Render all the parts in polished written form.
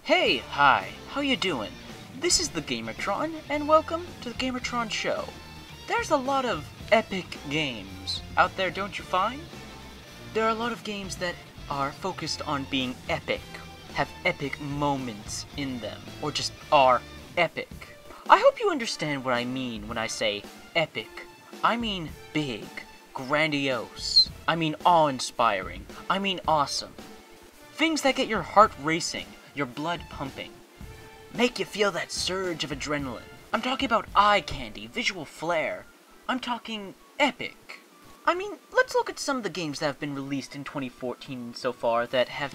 Hey, hi, how you doing? This is the Gamertron, and welcome to the Gamertron Show. There's a lot of epic games out there, don't you find? There are a lot of games that are focused on being epic, have epic moments in them, or just are epic. I hope you understand what I mean when I say epic. I mean big, grandiose. I mean awe-inspiring. I mean awesome. Things that get your heart racing, your blood pumping. Make you feel that surge of adrenaline. I'm talking about eye candy, visual flair. I'm talking epic. I mean, let's look at some of the games that have been released in 2014 so far that have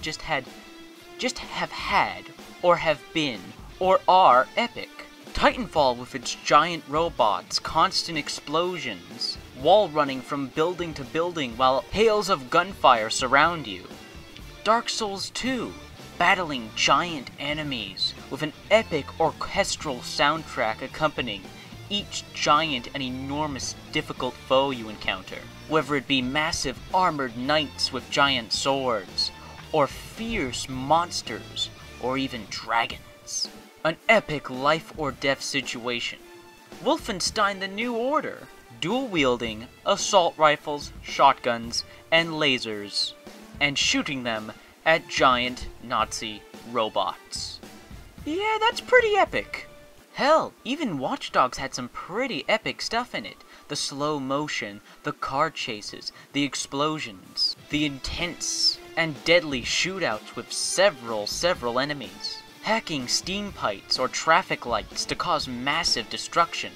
or have been, or are epic. Titanfall with its giant robots, constant explosions, wall running from building to building while hails of gunfire surround you. Dark Souls 2, battling giant enemies with an epic orchestral soundtrack accompanying each giant and enormous difficult foe you encounter, whether it be massive armored knights with giant swords, or fierce monsters, or even dragons. An epic life or death situation. Wolfenstein: The New Order, dual-wielding assault rifles, shotguns, and lasers, and shooting them at giant Nazi robots. Yeah, that's pretty epic. Hell, even Watch Dogs had some pretty epic stuff in it. The slow motion, the car chases, the explosions, the intense and deadly shootouts with several enemies. Hacking steam pipes or traffic lights to cause massive destruction.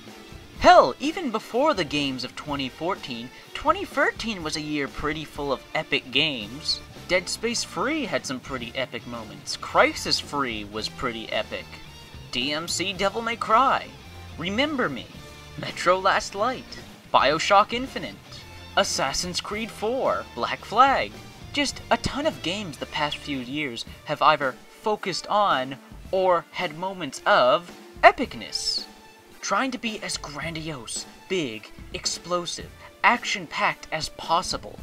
Hell, even before the games of 2014, 2013 was a year pretty full of epic games. Dead Space 3 had some pretty epic moments. Crysis 3 was pretty epic. DMC Devil May Cry. Remember Me. Metro Last Light. BioShock Infinite. Assassin's Creed 4. Black Flag. Just a ton of games the past few years have either focused on or had moments of epicness. Trying to be as grandiose, big, explosive, action-packed as possible.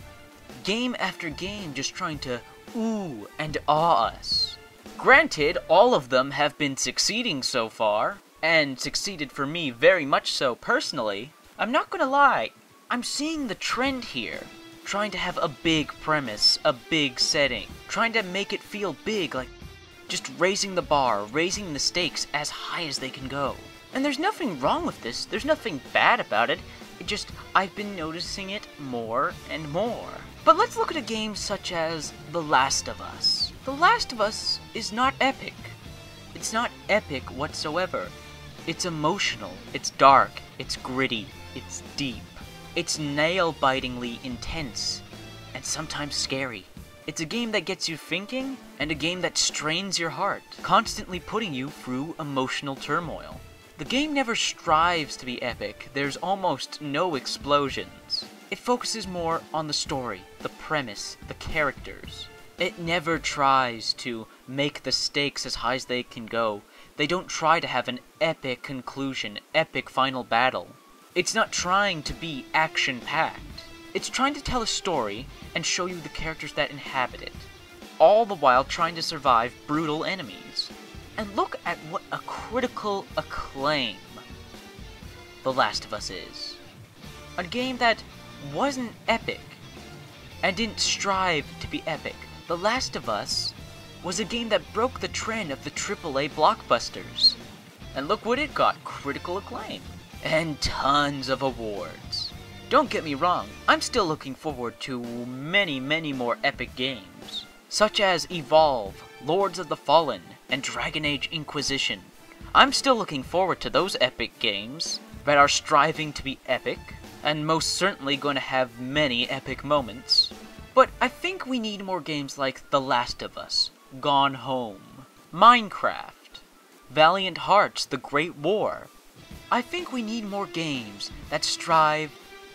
Game after game just trying to ooh and awe us. Granted, all of them have been succeeding so far, and succeeded for me very much so personally. I'm not gonna lie, I'm seeing the trend here. Trying to have a big premise, a big setting. Trying to make it feel big, like just raising the bar, raising the stakes as high as they can go. And there's nothing wrong with this, there's nothing bad about it. I've been noticing it more and more. But let's look at a game such as The Last of Us. The Last of Us is not epic. It's not epic whatsoever. It's emotional, it's dark, it's gritty, it's deep. It's nail-bitingly intense, and sometimes scary. It's a game that gets you thinking, and a game that strains your heart, constantly putting you through emotional turmoil. The game never strives to be epic, there's almost no explosions. It focuses more on the story, the premise, the characters. It never tries to make the stakes as high as they can go. They don't try to have an epic conclusion, epic final battle. It's not trying to be action-packed. It's trying to tell a story and show you the characters that inhabit it, all the while trying to survive brutal enemies. And look at what a critical acclaim The Last of Us is. A game that wasn't epic, and didn't strive to be epic. The Last of Us was a game that broke the trend of the AAA blockbusters. And look what it got, critical acclaim. And tons of awards. Don't get me wrong, I'm still looking forward to many more epic games, such as Evolve, Lords of the Fallen, and Dragon Age Inquisition. I'm still looking forward to those epic games that are striving to be epic, and most certainly going to have many epic moments. But I think we need more games like The Last of Us, Gone Home, Minecraft, Valiant Hearts: The Great War. I think we need more games that strive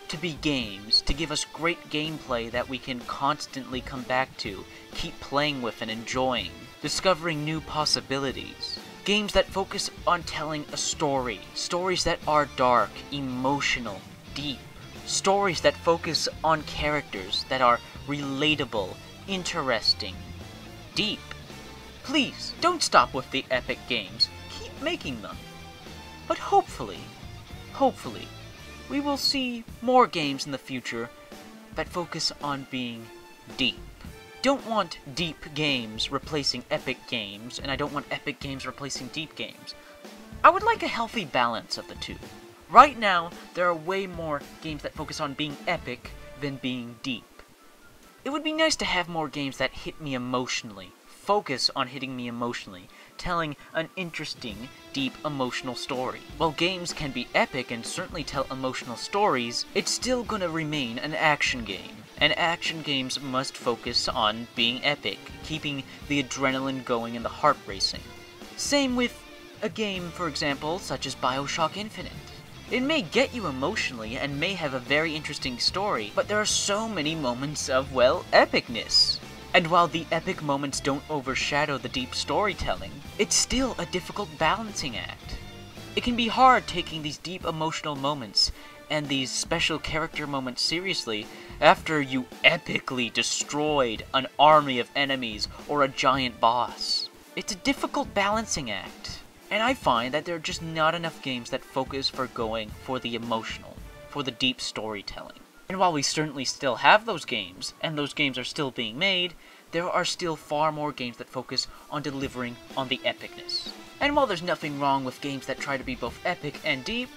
to be games, to give us great gameplay that we can constantly come back to, keep playing with and enjoying, discovering new possibilities. Games that focus on telling a story, stories that are dark, emotional, deep. Stories that focus on characters that are relatable, interesting, deep. Please, don't stop with the epic games. Keep making them. But hopefully, we will see more games in the future that focus on being deep. Don't want deep games replacing epic games, and I don't want epic games replacing deep games. I would like a healthy balance of the two. Right now, there are way more games that focus on being epic than being deep. It would be nice to have more games that hit me emotionally, focus on hitting me emotionally, telling an interesting, deep, emotional story. While games can be epic and certainly tell emotional stories, it's still gonna remain an action game. And action games must focus on being epic, keeping the adrenaline going and the heart racing. Same with a game, for example, such as BioShock Infinite. It may get you emotionally and may have a very interesting story, but there are so many moments of, well, epicness. And while the epic moments don't overshadow the deep storytelling, it's still a difficult balancing act. It can be hard taking these deep emotional moments and these special character moments seriously after you epically destroyed an army of enemies or a giant boss. It's a difficult balancing act. And I find that there are just not enough games that focus for going for the emotional, for the deep storytelling. And while we certainly still have those games, and those games are still being made, there are still far more games that focus on delivering on the epicness. And while there's nothing wrong with games that try to be both epic and deep,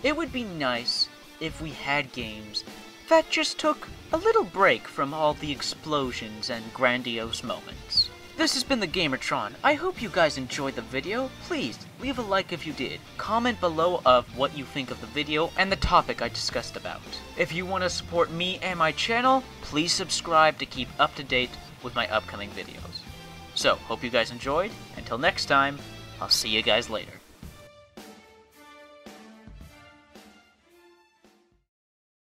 it would be nice if we had games that just took a little break from all the explosions and grandiose moments. This has been the Gamertron. I hope you guys enjoyed the video. Please, leave a like if you did. Comment below of what you think of the video and the topic I discussed about. If you want to support me and my channel, please subscribe to keep up to date with my upcoming videos. So, hope you guys enjoyed. Until next time, I'll see you guys later.